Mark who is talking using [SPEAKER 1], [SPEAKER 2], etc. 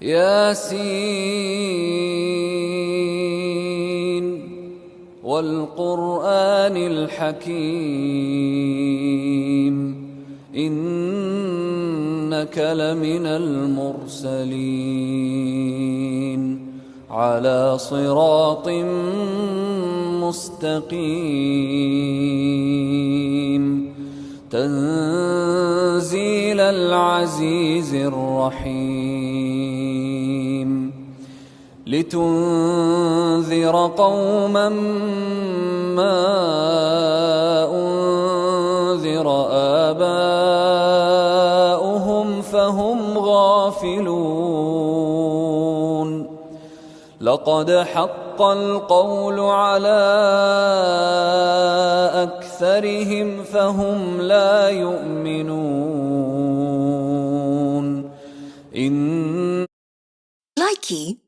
[SPEAKER 1] ياسين والقرآن الحكيم إنك لمن المرسلين على صراط مستقيم تنزيل العزيز الرحيم لتنذر قوما ما أنذر آباؤهم فهم غافلون لقد حق القول على أكثرهم فهم لا يؤمنون.
[SPEAKER 2] Likey